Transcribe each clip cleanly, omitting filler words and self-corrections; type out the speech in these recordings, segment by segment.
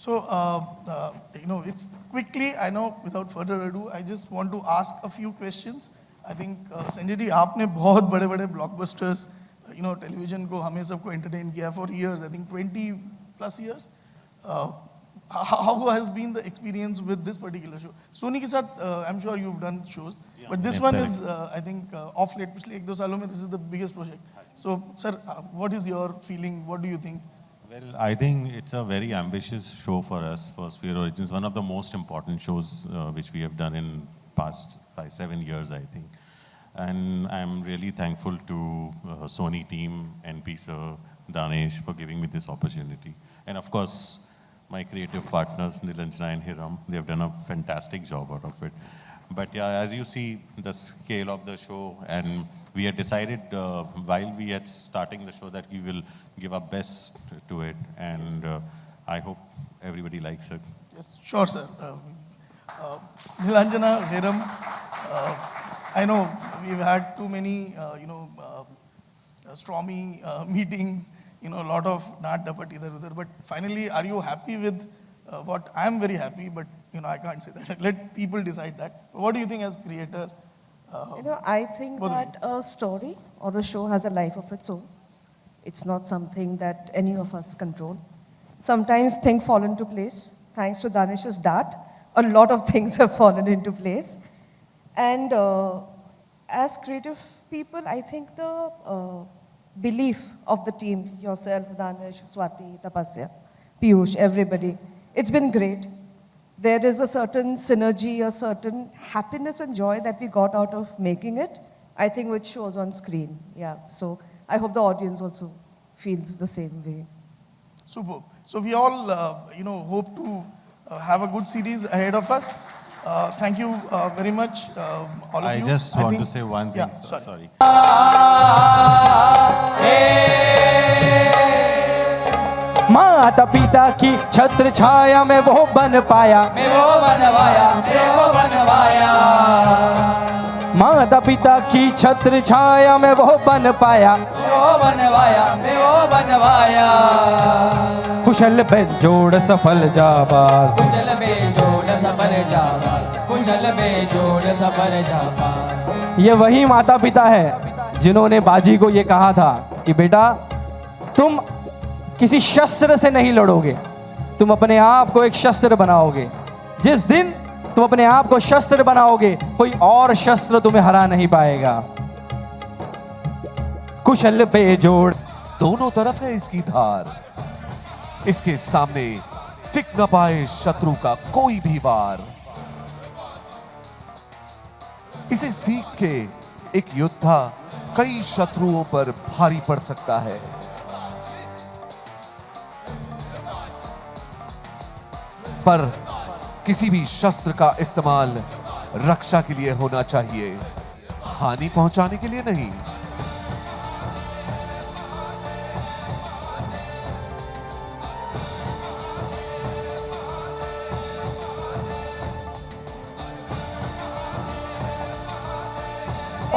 So, it's quickly, I know, without further ado, I just want to ask a few questions. I think, Sanjay ji, आपने बहुत बड़े-बड़े blockbusters, television को हमें सबको entertain किया for years, I think 20 plus years. Uh, how has been the experience with this particular show? Sony के साथ, I'm sure you've done shows, but this one is, I think, off late, पिछले 1-2 सालों में, this is the biggest project. So, sir, what is your feeling? What do you think? Well, I think it's a very ambitious show for us, for Sphere Origins, one of the most important shows which we have done in past 5-7 years, I think. And I'm really thankful to Sony team, NP sir, Danesh for giving me this opportunity. And of course, my creative partners, Nilanjana and Hiram, they have done a fantastic job out of it. But yeah, as you see the scale of the show, and we had decided while we had starting the show that we will give our best to it, and I hope everybody likes it. Yes, sure, sir. Nilanjana, Hiram, I know we've had too many, stormy meetings, a lot of naat dapat idhar udhar, but finally, are you happy with what? I'm very happy, but I can't say that. Let people decide that. What do you think as creator? I think that a story or a show has a life of its own. It's not something that any of us control. Sometimes things fall into place. Thanks to Danesh's dart, a lot of things have fallen into place. And as creative people, I think the belief of the team, yourself, Danesh, Swati, Tapasya, Piyush, everybody, it's been great. There is a certain synergy, a certain happiness and joy that we got out of making it, I think, which shows on screen. Yeah, so I hope the audience also feels the same way. Superb. So we all, hope to have a good series ahead of us. Thank you very much, all of I you. just want to say one thing. Yeah, Sorry. माता पिता की छत्र छाया में वो बन पाया, माता पिता की छत्र छाया में वो बन पाया, कुशल बेजोड़ सफल जाबाज, कुशल बेजोड़ सफल जाबाज। ये वही माता पिता है जिन्होंने बाजी को ये कहा था कि बेटा तुम किसी शस्त्र से नहीं लड़ोगे, तुम अपने आप को एक शस्त्र बनाओगे। जिस दिन तुम अपने आप को शस्त्र बनाओगे, कोई और शस्त्र तुम्हें हरा नहीं पाएगा। कुशल बेजोड़ दोनों तरफ है इसकी धार, इसके सामने टिक न पाए शत्रु का कोई भी वार। इसे सीख के एक योद्धा कई शत्रुओं पर भारी पड़ सकता है। पर किसी भी शस्त्र का इस्तेमाल रक्षा के लिए होना चाहिए, हानि पहुंचाने के लिए नहीं।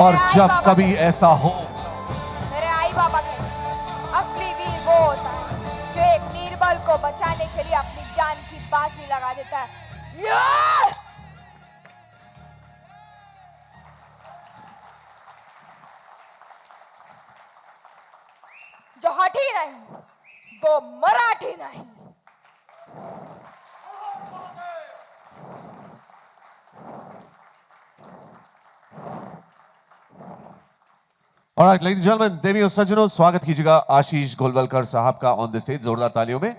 और जब कभी ऐसा हो, मेरे आई बाबा कहते असली वीर वो होता है जो एक निर्बल को बचाने के लिए अपनी जान की बाजी लगा देता है। जो हठी नहीं वो मराठी नहीं। ऑलराइट लेडीज एंड जेंटलमैन, देवी और सज्जनों, स्वागत कीजिएगा आशीष गोलवलकर साहब का ऑन द स्टेज, जोरदार तालियों में।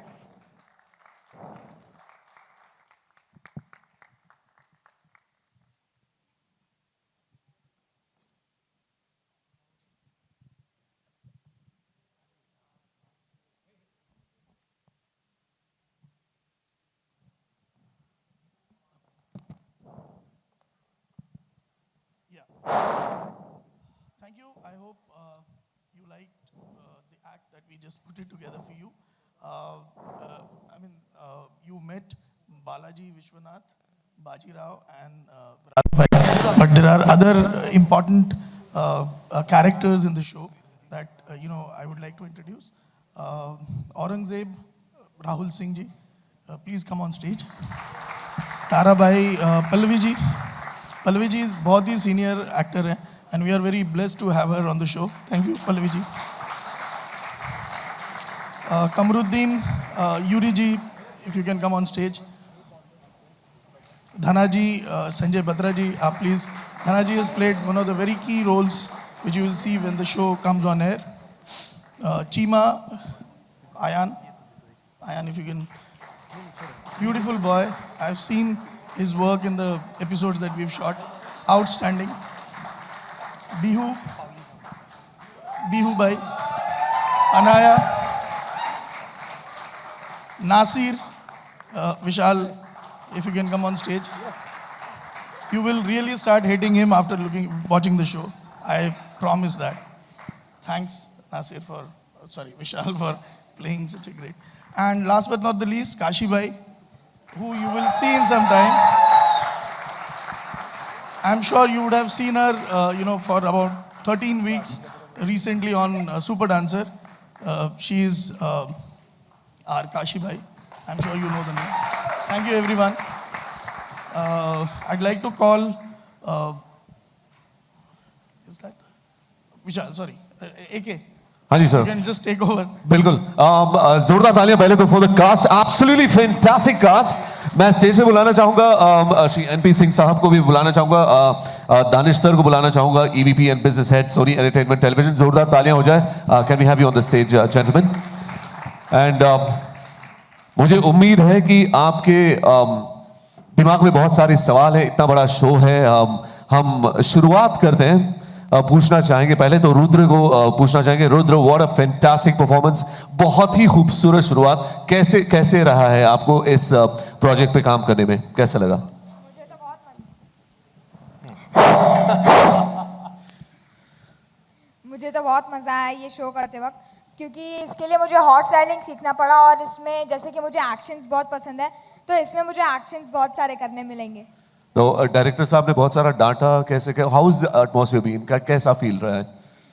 Thank you. I hope you liked the act that we just put it together for you. You met Balaji Vishwanath, Baji Rao, and Radha. But there are other important characters in the show that I would like to introduce. Aurangzeb, Rahul Singh ji, please come on stage. Tarabai, Pallavi ji. Pallavi ji is बहुत ही senior actor है, and we are very blessed to have her on the show. Thank you, Pallavi ji. Kamruddin, Yuri ji, if you can come on stage. Dhana ji, Sanjay Batra ji, please. Dhana ji has played one of the very key roles which you will see when the show comes on air. Chima, Ayan, if you can. Beautiful boy. I've seen his work in the episodes that we've shot. Outstanding. Bihu bhai. Anaya. Nasir. Vishal, if you can come on stage. You will really start hating him after watching the show. I promise that. Thanks, Nasir, Vishal, for playing such a great. And last but not the least, Kashi bhai, who you will see in some time. I'm sure you would have seen her, for about 13 weeks recently on Super Dancer. She is our Kashi bhai. I'm sure you know the name. Thank you, everyone. I'd like to call, is that Vishal? Sorry, AK. हाँ जी You sir, can just take over. बिल्कुल। जोरदार तालियां पहले तो for the cast, absolutely fantastic cast. मैं stage पे बुलाना चाहूंगा श्री एनपी सिंह साहब को भी बुलाना चाहूंगा, दानिश सर को बुलाना चाहूंगा, EVP and business head Sony Entertainment Television. जोरदार तालियां हो जाए। Can we have you on the stage gentleman? And मुझे उम्मीद है कि आपके दिमाग में बहुत सारे सवाल है, इतना बड़ा शो है। हम शुरुआत करते हैं। पूछना चाहेंगे पहले तो रुद्र को पूछना चाहेंगे। Rudra, what a fantastic performance, बहुत ही खूबसूरत शुरुआत। कैसे रहा है आपको इस प्रोजेक्ट पे काम करने में, कैसा लगा? मुझे तो बहुत मज़ा आया ये शो करते वक्त, क्योंकि इसके लिए मुझे हॉर्स राइडिंग सीखना पड़ा, और इसमें जैसे कि मुझे एक्शंस बहुत पसंद है, तो इसमें मुझे एक्शंस बहुत सारे करने मिलेंगे। तो डायरेक्टर साहब ने बहुत सारा डांटा, कैसे हाउ इज एटमॉस्फेयर बीन, कैसा फील रहा है?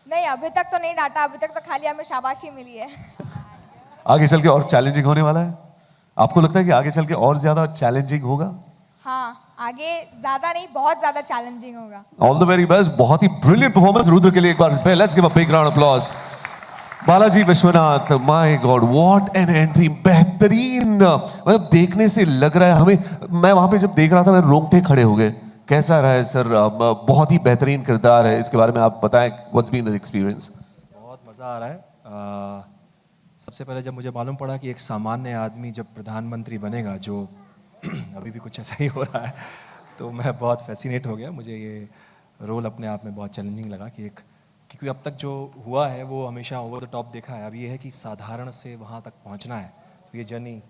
नहीं, अभी तक तो नहीं डांटा, अभी तक तो खाली हमें शाबाशी मिली है। आगे चल के और चैलेंजिंग होने वाला है? आपको लगता है कि आगे चल के और ज्यादा चैलेंजिंग होगा? हाँ, आगे ज्यादा नहीं, बहुत ज्यादा चैलेंजिंग होगा। All the very best. बहुत ही ब्रिलियंट परफॉर्मेंस रुद्र के लिए एक बार let's give a big round of applause. Balaji Vishwanath, my God what an entry, बेहतरीन। मतलब देखने से लग रहा है हमें, मैं वहां पे जब देख रहा था मेरे रोंगटे खड़े हो गए। कैसा रहा है सर? बहुत ही बेहतरीन किरदार है, इसके बारे में आप बताएं, व्हाट्स बीन द एक्सपीरियंस? बहुत मज़ा आ रहा है। सबसे पहले जब मुझे मालूम पड़ा कि एक सामान्य आदमी जब प्रधानमंत्री बनेगा, जो अभी भी कुछ ऐसा ही हो रहा है, तो मैं बहुत फैसिनेट हो गया। मुझे ये रोल अपने आप में बहुत चैलेंजिंग लगा कि क्योंकि अब तक जो हुआ है वो हमेशा ओवर द टॉप देखा है। अब ये है कि साधारण से वहाँ तक पहुँचना है, तो ये जर्नी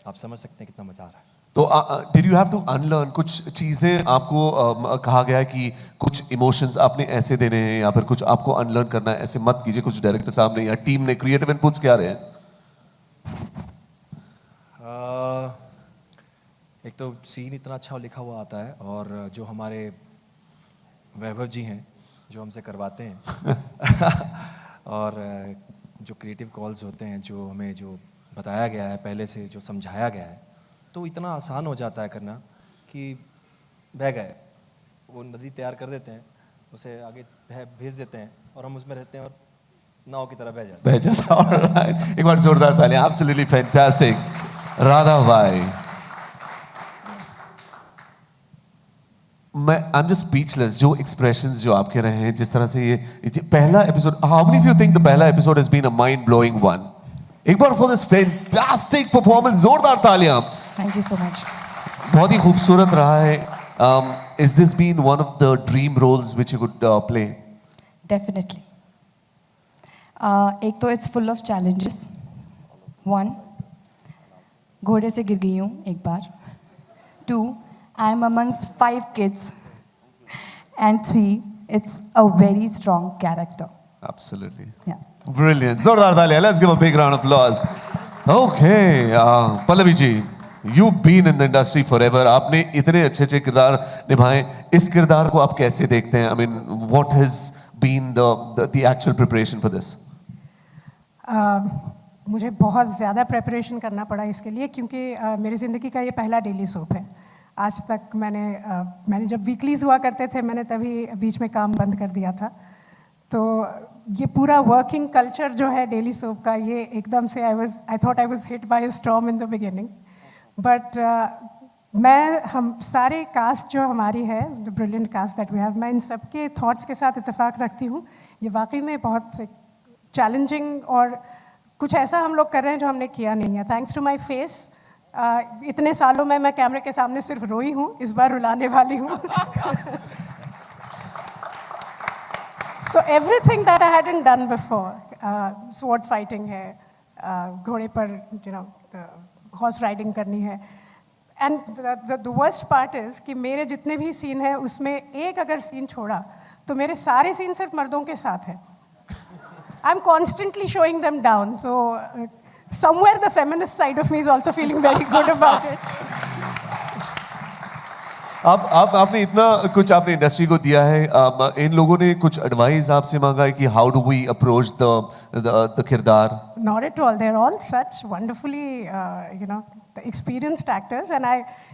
आप समझ सकते हैं कितना मज़ा आ रहा है। तो did you have to unlearn कुछ चीज़ें? आपको कहा गया है कि कुछ इमोशंस आपने ऐसे देने हैं या फिर कुछ आपको अनलर्न करना है, ऐसे मत कीजिए। कुछ डायरेक्टर साहब ने या टीम ने क्रिएटिव इनपुट्स क्या रहे हैं? एक तो सीन इतना अच्छा लिखा हुआ आता है, और जो हमारे वैभव जी हैं जो हमसे करवाते हैं और जो क्रिएटिव कॉल्स होते हैं, जो हमें जो बताया गया है पहले से, जो समझाया गया है, तो इतना आसान हो जाता है करना कि बह गए, वो नदी तैयार कर देते हैं, उसे आगे भेज देते हैं और हम उसमें रहते हैं और नाव की तरह बह जाता है। ऑलराइट, एक बार जोरदार तालियां। Absolutely fantastic. राधा भाई, आई एम जस्ट स्पीचलेस। जो एक्सप्रेशंस जो आपके रहे हैं, जिस तरह से ये पहला episode, how many of you think the पहला episode has been a mind blowing one? एक बार फॉर दिस फैंटास्टिक परफॉर्मेंस, जोरदार तालियां। Thank you so much. बहुत ही खूबसूरत रहा है। Is this been one of the dream roles which you could play? Definitely. एक तो इट्स फुल ऑफ चैलेंजेस। 1, घोड़े से गिर गई हूँ एक बार। 2, I am amongst 5 kids. And 3, it's a very strong character. Absolutely. Yeah. Brilliant. जोरदार तालियां. Let's give a big round of applause. Okay, Pallavi ji, you've been in the industry forever. आपने इतने अच्छे किरदार निभाए, इस किरदार को आप कैसे देखते हैं? I mean, what has been the actual preparation for this? मुझे बहुत ज़्यादा प्रेपरेशन करना पड़ा इसके लिए, क्योंकि मेरी ज़िंदगी का ये पहला डेली सोप है। आज तक मैंने जब वीकलीज़ हुआ करते थे, मैंने तभी बीच में काम बंद कर दिया था। तो ये पूरा वर्किंग कल्चर जो है डेली सोप का, ये एकदम से I thought I was hit by a storm in the beginning, but हम सारे कास्ट जो हमारी है, the brilliant cast that we have, मैं इन सबके थॉट्स के साथ इत्तेफाक रखती हूँ। ये वाकई में बहुत चैलेंजिंग और कुछ ऐसा हम लोग कर रहे हैं जो हमने किया नहीं है। थैंक्स टू माई फेस, इतने सालों में मैं कैमरे के सामने सिर्फ रोई हूँ, इस बार रुलाने वाली हूँ। So everything that I hadn't done before, sword fighting है, घोड़े पर horse riding करनी है, and the worst part is कि मेरे जितने भी सीन हैं उसमें एक अगर सीन छोड़ा तो मेरे सारे सीन सिर्फ मर्दों के साथ हैं। I'm constantly showing them down, so somewhere the feminist side of me is also feeling very good about it. आपने इतना कुछ आपने इंडस्ट्री को दिया है, इन लोगों ने कुछ एडवाइस आपसे मांगा है कि how do we approach the किरदार? Not at all. They're all such wonderfully, experienced actors, and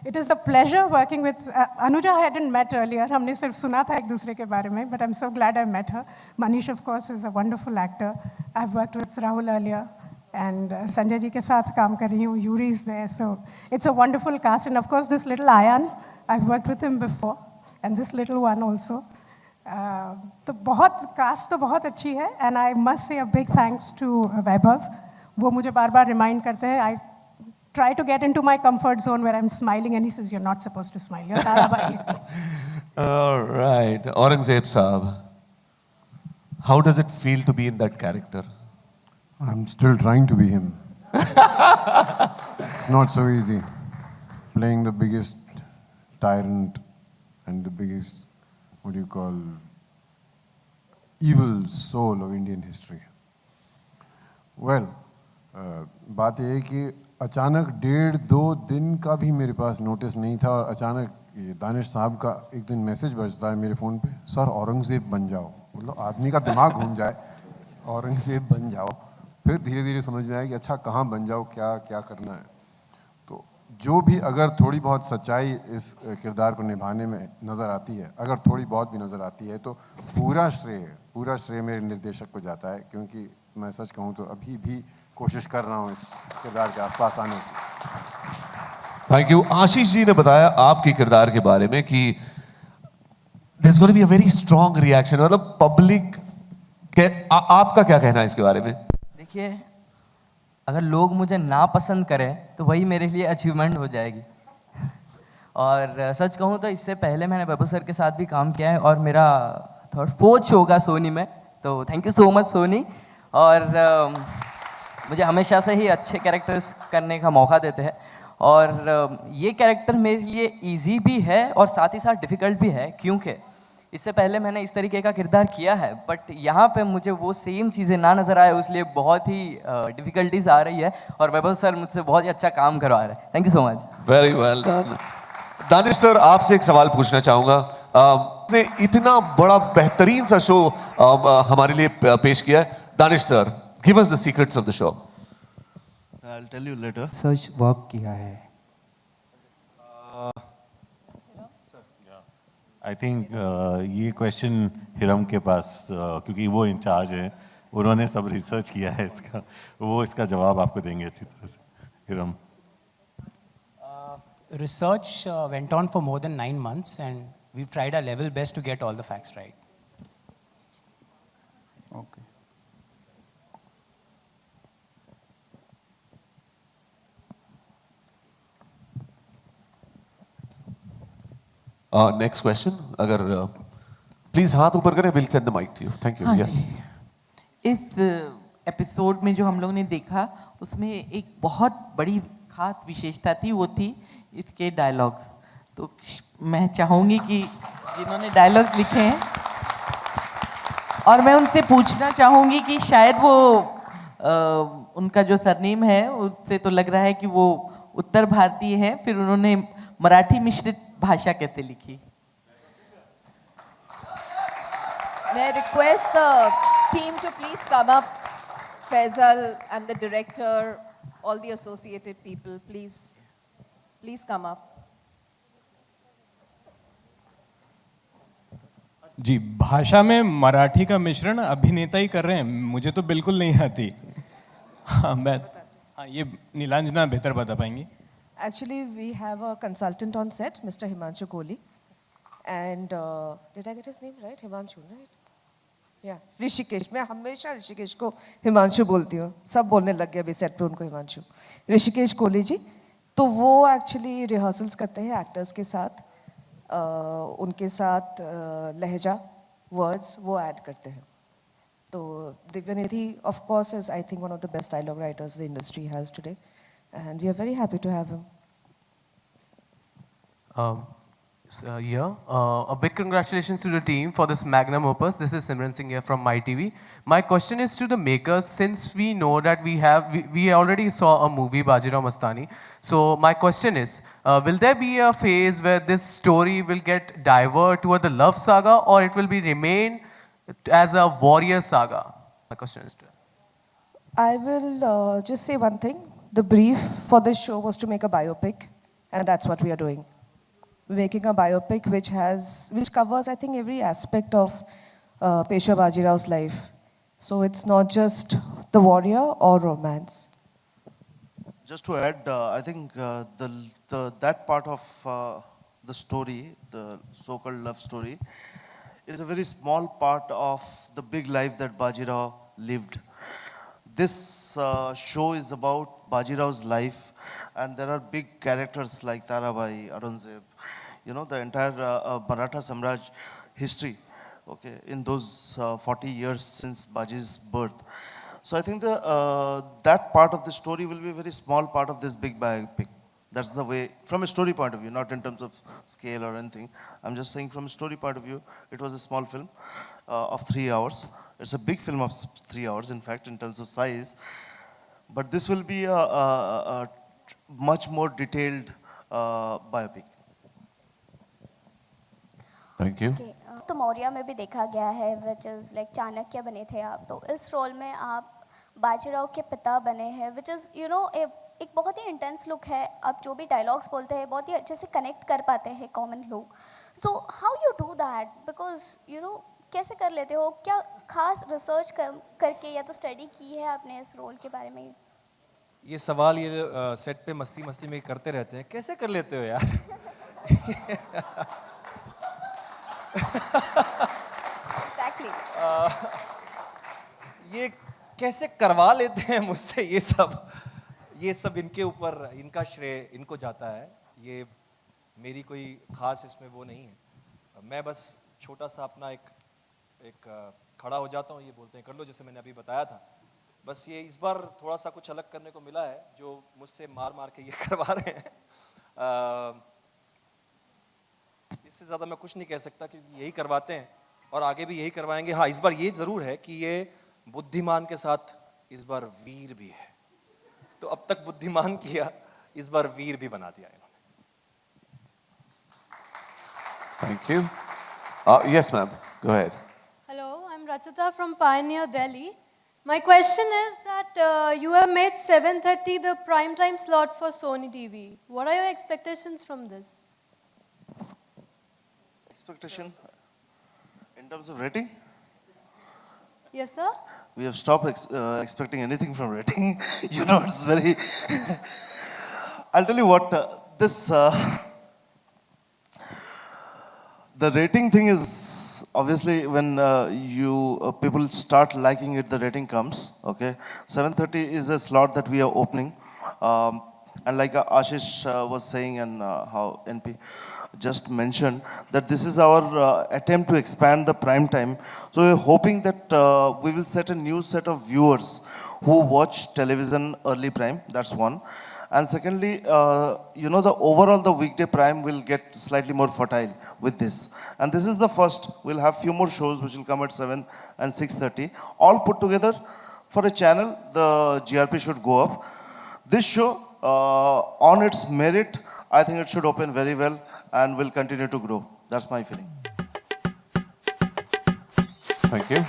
it is a pleasure working with Anuja. I hadn't met earlier. हमने सिर्फ सुना था एक दूसरे के बारे में, but I'm so glad I met her. Manish, of course, is a wonderful actor. I've worked with Rahul earlier, and Sanjay ji के साथ काम कर रही हूँ. Yuri is there, so it's a wonderful cast, and of course this little Ayan, I've worked with him before, and this little one also. तो बहुत cast तो बहुत अच्छी है, and I must say a big thanks to Vaibhav. वो मुझे बार बार रिमाइंड करते हैं, I try to get into my comfort zone where I am smiling and he says you are not supposed to smile, you're Tarabai. Alright, Aurangzeb साहब, how does it feel to be in that character? I'm still trying to be him. It's not so easy. Playing the biggest tyrant and the biggest, what do you call, evil soul of Indian history. Well, बात ये है कि अचानक 1.5-2 दिन का भी मेरे पास notice नहीं था, और अचानक ये दानिश साहब का एक दिन मैसेज बजता है मेरे फ़ोन पे, सर औरंगज़ेब बन जाओ। मतलब आदमी का दिमाग घूम जाए, औरंगज़ेब बन जाओ। फिर धीरे धीरे समझ में आया कि अच्छा कहाँ बन जाओ, क्या क्या करना है। तो जो भी अगर थोड़ी बहुत सच्चाई इस किरदार को निभाने में नज़र आती है, अगर थोड़ी बहुत भी नज़र आती है, तो पूरा श्रेय मेरे निर्देशक को जाता है, क्योंकि मैं सच कहूँ तो अभी भी कोशिश कर रहा हूँ इस किरदार के आसपास आने की। Thank you. आशीष जी ने बताया आपके किरदार के बारे में कि there's going to be a very strong reaction, मतलब पब्लिक के आपका क्या कहना है इसके बारे में? देखिए, अगर लोग मुझे ना पसंद करें तो वही मेरे लिए अचीवमेंट हो जाएगी। और सच कहूँ तो इससे पहले मैंने बाबू सर के साथ भी काम किया है, और मेरा 4th शो होगा सोनी में, तो thank you so much Sony. और मुझे हमेशा से ही अच्छे कैरेक्टर्स करने का मौका देते हैं, और ये कैरेक्टर मेरे लिए इजी भी है और साथ ही साथ डिफ़िकल्ट भी है, क्योंकि इससे पहले मैंने इस तरीके का किरदार किया है, बट यहाँ पे मुझे वो सेम चीज़ें ना नज़र आए, इसलिए बहुत ही डिफ़िकल्टीज आ रही है, और वैभव सर मुझसे बहुत ही अच्छा काम करवा रहे हैं। Thank you so much. Very well. Danish sir, आपसे एक सवाल पूछना चाहूँगा। आपने इतना बड़ा बेहतरीन सा शो हमारे लिए पेश किया है। Danish sir, give us the secrets of the show. I'll tell you later. Search work किया है। आई थिंक ये क्वेश्चन हिरम के पास, क्योंकि वो इंचार्ज है, उन्होंने सब रिसर्च किया है इसका, वो इसका जवाब आपको देंगे अच्छी तरह से। Hiram. Research went on for more than 9 months, and we've tried our level best to get all the facts right. Okay. Next question, अगर प्लीज हाथ ऊपर करें, will send the mic to you. Thank you. Yes. इस episode में जो हम लोग ने देखा, उसमें एक बहुत बड़ी खास विशेषता थी, वो थी इसके डायलॉग्स। तो मैं चाहूँगी कि जिन्होंने डायलॉग्स लिखे हैं, और मैं उनसे पूछना चाहूँगी कि शायद वो उनका जो सरनेम है उससे तो लग रहा है कि वो उत्तर भारतीय है, फिर उन्होंने मराठी मिश्रित भाषा कैसे लिखी? May I request the team to please come up Faisal and the director, all the associated people, please come up. जी, भाषा में मराठी का मिश्रण अभिनेता ही कर रहे हैं, मुझे तो बिल्कुल नहीं आती। ये नीलांजना बेहतर बता पाएंगी। Actually, we have a consultant on set, Mr. Himanshu Kohli. And did I get his name right? Himanshu, right? Yeah, Rishikesh. मैं हमेशा ऋषिकेश को हिमांशु बोलती हूँ, सब बोलने लग गए अभी सेट पे उनको हिमांशु। ऋषिकेश कोहली जी, तो वो एक्चुअली रिहर्सल्स करते हैं एक्टर्स के साथ, उनके साथ लहजा, वर्ड्स वो ऐड करते हैं। तो Divyanidhi of course is I think one of the best dialogue writers the industry has today, and we are very happy to have him. A big congratulations to the team for this magnum opus. This is Simran Singh here from MyTV. My question is to the makers, since we know that we already saw a movie, Bajirao Mastani. So my question is, will there be a phase where this story will get diverted toward the love saga, or it will be remain as a warrior saga? My question is to I will just say one thing. The brief for this show was to make a biopic, and that's what we are doing. We're making a biopic which covers, I think, every aspect of Peshwa Bajirao's life. So it's not just the warrior or romance. Just to add, I think that part of the story, the so-called love story, is a very small part of the big life that Bajirao lived. This show is about Bajirao's life, and there are big characters like Tarabai, Aurangzeb, the entire Maratha Samraj history, okay, in those 40 years since Baji's birth. So I think that part of the story will be a very small part of this big biopic. That's the way, from a story point of view, not in terms of scale or anything. I'm just saying from a story point of view, it was a small film of 3 hours. It's a big film of 3 hours, in fact, in terms of size. But this will be a much more detailed biopic. Thank you. Okay, तो मौर्या में भी देखा गया है, which is like Chanakya बने थे आप, तो इस रोल में आप बाजीराव के पिता बने हैं, which is एक बहुत ही इंटेंस लुक है। आप जो भी डायलॉग्स बोलते हैं बहुत ही अच्छे से कनेक्ट कर पाते हैं कॉमन लोग। So how you do that, because कैसे कर लेते हो? क्या खास रिसर्च करके या तो स्टडी की है आपने इस रोल के बारे में? ये सवाल ये सेट पे मस्ती मस्ती में करते रहते हैं, कैसे कर लेते हो यार? Exactly. ये कैसे करवा लेते हैं मुझसे ये सब इनके ऊपर, इनका श्रेय इनको जाता है। ये मेरी कोई खास इसमें वो नहीं है। मैं बस छोटा सा अपना एक खड़ा हो जाता हूँ, ये बोलते हैं कर लो, जैसे मैंने अभी बताया था। बस ये इस बार थोड़ा सा कुछ अलग करने को मिला है, जो मुझसे मार मार के ये करवा रहे हैं। इससे ज़्यादा मैं कुछ नहीं कह सकता, क्योंकि यही करवाते हैं और आगे भी यही करवाएंगे। हाँ, इस बार ये ज़रूर है कि ये बुद्धिमान के साथ इस बार वीर भी है। तो अब तक बुद्धिमान किया, इस बार वीर भी बना दिया इन्होंने। Thank you. Yes, ma'am. Go ahead. Hello, I'm Rachita from Pioneer, Delhi. My question is that you have made 7:30 the prime time slot for Sony TV. What are your expectations from this? Expectation in terms of rating? Yes, sir. We have stopped expecting anything from rating. It's very. I'll tell you what, the rating thing is obviously when people start liking it, the rating comes. Okay, 7:30 is a slot that we are opening, and like Ashish was saying, and how NP just mentioned, that this is our attempt to expand the prime time. So we're hoping that we will set a new set of viewers who watch television early prime. That's one. And secondly, the overall the weekday prime will get slightly more fertile with this. And this is the first. We'll have few more shows which will come at 7 and 6:30. All put together for a channel, the GRP should go up. This show, on its merit, I think it should open very well and will continue to grow. That's my feeling. Thank you.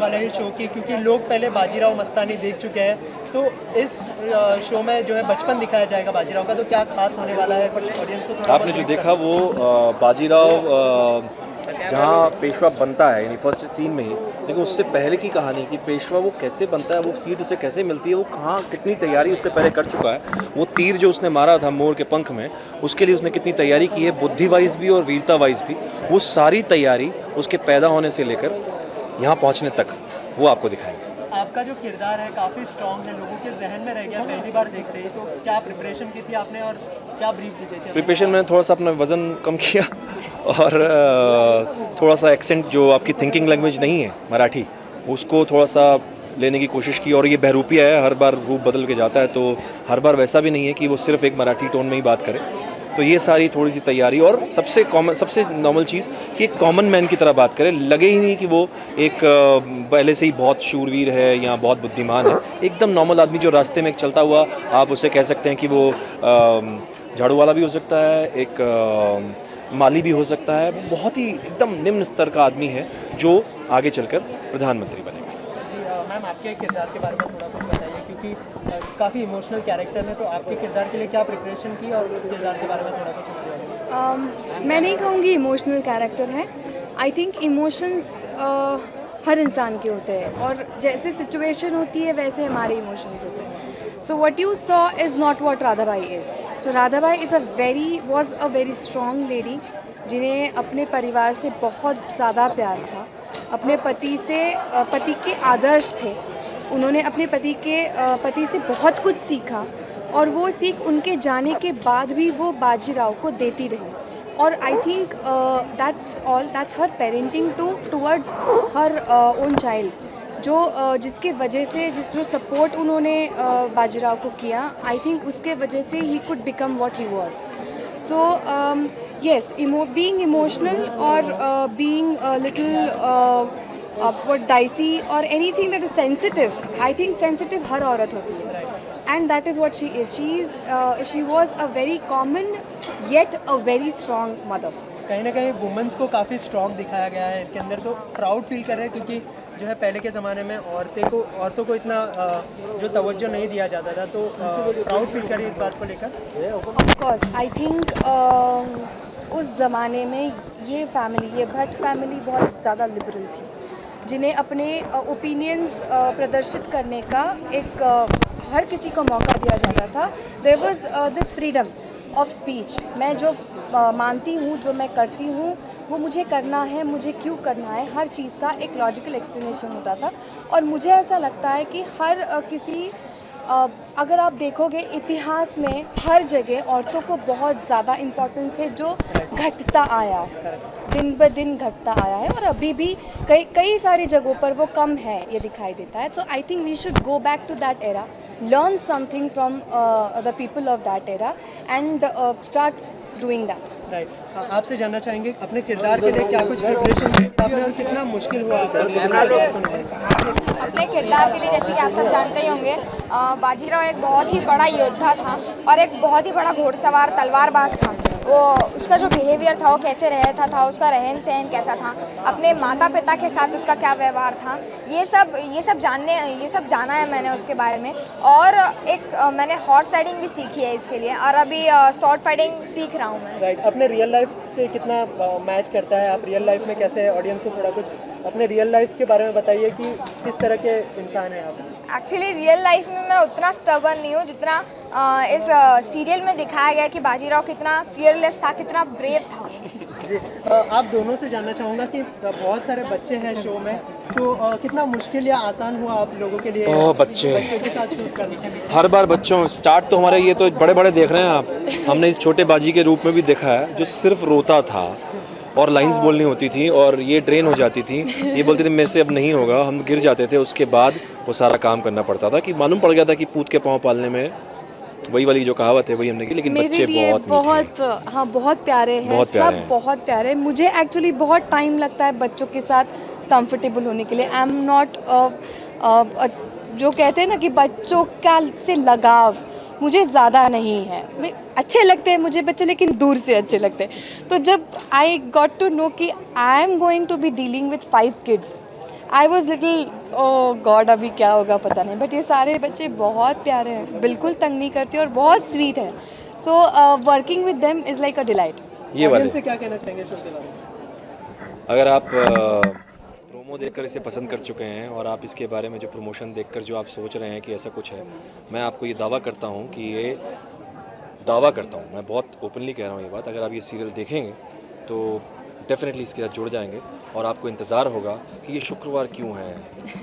वाला है show की, क्योंकि लोग पहले बाजीराव मस्तानी देख चुके हैं, तो इस शो में जो है बचपन दिखाया जाएगा बाजीराव का, तो क्या खास होने वाला है कुछ ऑडियंस को थोड़ा आपने जो देखा वो बाजीराव जहाँ पेशवा बनता है यानी फर्स्ट सीन में ही, लेकिन उससे पहले की कहानी कि पेशवा वो कैसे बनता है, वो सीट उसे कैसे मिलती है, वो कहाँ कितनी तैयारी उससे पहले कर चुका है, वो तीर जो उसने मारा था मोर के पंख में उसके लिए उसने कितनी तैयारी की है, बुद्धि वाइज भी और वीरता वाइज भी, वो सारी तैयारी उसके पैदा होने से लेकर यहाँ पहुँचने तक वो आपको दिखाएंगे। आपका जो किरदार है काफ़ी स्ट्रॉन्ग है, लोगों के जहन में रह गया पहली बार देखते ही, तो क्या प्रिपरेशन की थी आपने और क्या ब्रीफ दी गई थी? प्रिपरेशन में थोड़ा सा अपना वज़न कम किया और थोड़ा सा एक्सेंट जो आपकी थिंकिंग लैंग्वेज नहीं है मराठी, उसको थोड़ा सा लेने की कोशिश की। और ये बहरूपिया है, हर बार रूप बदल के जाता है, तो हर बार वैसा भी नहीं है कि वो सिर्फ एक मराठी टोन में ही बात करे। तो ये सारी थोड़ी सी तैयारी, और सबसे कॉमन सबसे नॉर्मल चीज़ कि एक कॉमन मैन की तरह बात करे, लगे ही नहीं कि वो एक पहले से ही बहुत शूरवीर है या बहुत बुद्धिमान है, एकदम नॉर्मल आदमी जो रास्ते में चलता हुआ, आप उसे कह सकते हैं कि वो झाड़ू वाला भी हो सकता है, एक माली भी हो सकता है, बहुत ही एकदम निम्न स्तर का आदमी है जो आगे चलकर प्रधानमंत्री बनेगा। जी मैम, आपके किरदार के बारे में थोड़ा कुछ बताइए, क्योंकि काफ़ी इमोशनल कैरेक्टर है, तो आपके किरदार के लिए क्या प्रिपरेशन की और किरदार के बारे में थोड़ा कुछ बताइए। मैं नहीं कहूँगी इमोशनल कैरेक्टर है। आई थिंक इमोशंस हर इंसान के होते हैं, और जैसे सिचुएशन होती है वैसे हमारे इमोशंस होते हैं। So what you saw is not what Radhabai is. So Radhabai was a very strong lady, जिन्हें अपने परिवार से बहुत ज़्यादा प्यार था, अपने पति के आदर्श थे। उन्होंने अपने पति से बहुत कुछ सीखा, और वो सीख उनके जाने के बाद भी वो बाजीराव को देती रही। और I think that's her parenting towards her own child, जिसके वजह से जो सपोर्ट उन्होंने बाजीराव को किया, आई थिंक उसके वजह से he could become what he was. So yes, being emotional or being a little dicey or anything that is sensitive, I think sensitive हर औरत होती है, and that is what she is. She was a very common yet a very strong mother. कहीं ना कहीं women's को काफ़ी strong दिखाया गया है इसके अंदर, तो प्राउड फील कर रहे हैं, क्योंकि जो है पहले के ज़माने में औरतों को इतना जो तवज्जो नहीं दिया जाता था, तो प्राउड फील कर रही है इस बात को लेकर। Of course, I think उस ज़माने में ये भट्ट फैमिली बहुत ज़्यादा लिबरल थी, जिन्हें अपने ओपिनियंस प्रदर्शित करने का हर किसी को मौका दिया जाता था। There was this freedom of speech. मैं जो मानती हूँ, जो मैं करती हूँ, वो मुझे करना है, मुझे क्यों करना है, हर चीज़ का एक लॉजिकल एक्सप्लेनेशन होता था। और मुझे ऐसा लगता है कि हर किसी अगर आप देखोगे इतिहास में हर जगह औरतों को बहुत ज़्यादा इम्पोर्टेंस है, जो घटता आया है, दिन ब दिन घटता आया है, और अभी भी कई सारी जगहों पर वो कम है, ये दिखाई देता है। So I think we should go back to that era, learn something from the people of that era and start doing that. Right, आपसे जानना चाहेंगे अपने किरदार के लिए क्या कुछ प्रिपरेशन आपने और कितना मुश्किल हुआ अपने किरदार के लिए? जैसे कि आप सब जानते ही होंगे, बाजीराव एक बहुत ही बड़ा योद्धा था और एक बहुत ही बड़ा घोड़सवार तलवारबाज था। वो उसका जो बिहेवियर था, वो कैसे रहता था, उसका रहन सहन कैसा था, अपने माता पिता के साथ उसका क्या व्यवहार था, ये सब जाना है मैंने उसके बारे में। और मैंने हॉर्स राइडिंग भी सीखी है इसके लिए, और अभी शॉर्ट फाइटिंग सीख रहा हूँ मैं। राइट, अपने रियल लाइफ से कितना मैच करता है? आप रियल लाइफ में कैसे, ऑडियंस को थोड़ा कुछ अपने रियल लाइफ के बारे में बताइए कि किस तरह के इंसान हैं आप? एक्चुअली रियल लाइफ में मैं उतना स्टबर्न नहीं हूँ जितना इस सीरियल में दिखाया गया कि बाजीराव कितना फियरलेस था, कितना ब्रेव था। जी, आप दोनों से जानना चाहूँगा कि बहुत सारे बच्चे हैं शो में, तो कितना मुश्किल या आसान हुआ आप लोगों के लिए बच्चों के साथ शूट करने के लिए? हर बार बच्चों स्टार्ट तो हमारे ये तो बड़े बड़े देख रहे हैं आप, हमने इस छोटे बाजी के रूप में भी देखा है जो सिर्फ रोता था और लाइंस बोलनी होती थी और ये ड्रेन हो जाती थी, ये बोलते थे मेरे से अब नहीं होगा, हम गिर जाते थे। उसके बाद वो सारा काम करना पड़ता था कि मालूम पड़ गया था कि पूत के पाँव पालने में वही वाली जो कहावत है वही हमने की। लेकिन बच्चे बहुत प्यारे हैं, सब बहुत प्यारे। मुझे एक्चुअली बहुत टाइम लगता है बच्चों के साथ कंफर्टेबल होने के लिए। आई एम नॉट जो कहते हैं ना कि बच्चों का से लगाव मुझे ज़्यादा नहीं है। अच्छे लगते हैं मुझे बच्चे, लेकिन दूर से अच्छे लगते हैं। तो जब आई गॉट टू नो कि I am going to be dealing with 5 kids, I was little oh God अभी क्या होगा पता नहीं, बट ये सारे बच्चे बहुत प्यारे हैं, बिल्कुल तंग नहीं करते और बहुत स्वीट है. So working with them is like a delight. ये वाले से क्या कहना चाहेंगे शो के बारे में? अगर आप प्रोमो देखकर इसे पसंद कर चुके हैं और आप इसके बारे में जो प्रमोशन देखकर जो आप सोच रहे हैं कि ऐसा कुछ है, मैं आपको ये दावा करता हूँ कि ये दावा करता हूँ, मैं बहुत ओपनली कह रहा हूँ ये बात, अगर आप ये सीरियल देखेंगे तो डेफिनेटली इसके साथ जुड़ जाएंगे और आपको इंतज़ार होगा कि ये शुक्रवार क्यों है,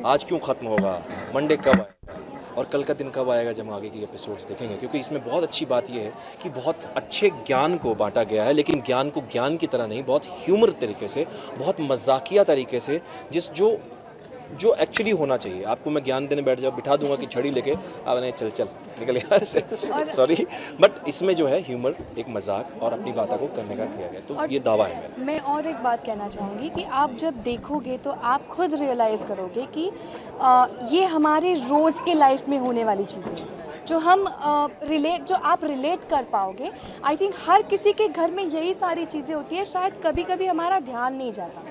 आज क्यों ख़त्म होगा, मंडे कब आएगा और कल का दिन कब आएगा जब हम आगे की एपिसोड्स देखेंगे. क्योंकि इसमें बहुत अच्छी बात यह है कि बहुत अच्छे ज्ञान को बांटा गया है, लेकिन ज्ञान को ज्ञान की तरह नहीं, बहुत ह्यूमर तरीके से, बहुत मजाकिया तरीके से, जो एक्चुअली होना चाहिए. आपको मैं ज्ञान देने बैठ जाऊँ, बिठा दूंगा कि छड़ी लेके अब नहीं चल निकल यहाँ से, सॉरी, बट इसमें जो है ह्यूमर, एक मजाक और अपनी बातों को करने का किया गया. तो ये दावा है मेरा. मैं और एक बात कहना चाहूँगी कि आप जब देखोगे तो आप खुद रियलाइज़ करोगे कि ये हमारे रोज़ के लाइफ में होने वाली चीज़ें हैं जो हम जो आप रिलेट कर पाओगे. आई थिंक हर किसी के घर में यही सारी चीज़ें होती है, शायद कभी कभी हमारा ध्यान नहीं जाता.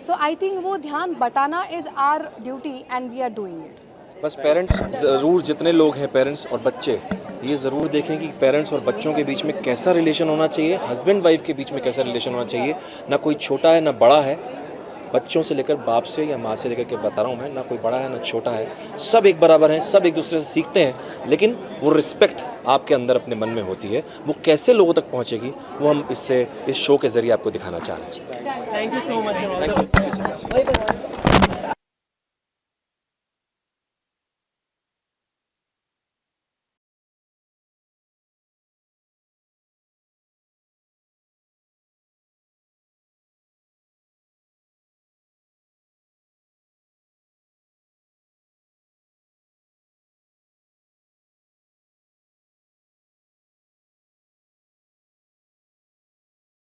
सो आई थिंक वो ध्यान बटाना is our duty and we are doing it. बस पेरेंट्स ज़रूर, जितने लोग हैं पेरेंट्स और बच्चे, ये ज़रूर देखें कि पेरेंट्स और बच्चों के बीच में कैसा रिलेशन होना चाहिए, हस्बैंड वाइफ के बीच में कैसा रिलेशन होना चाहिए. ना कोई छोटा है ना बड़ा है, बच्चों से लेकर बाप से या माँ से लेकर के बता रहा हूँ मैं, ना कोई बड़ा है ना छोटा है, सब एक बराबर हैं, सब एक दूसरे से सीखते हैं, लेकिन वो रिस्पेक्ट आपके अंदर अपने मन में होती है. वो कैसे लोगों तक पहुँचेगी वो हम इस शो के ज़रिए आपको दिखाना चाह रहे हैं. Thank you so much.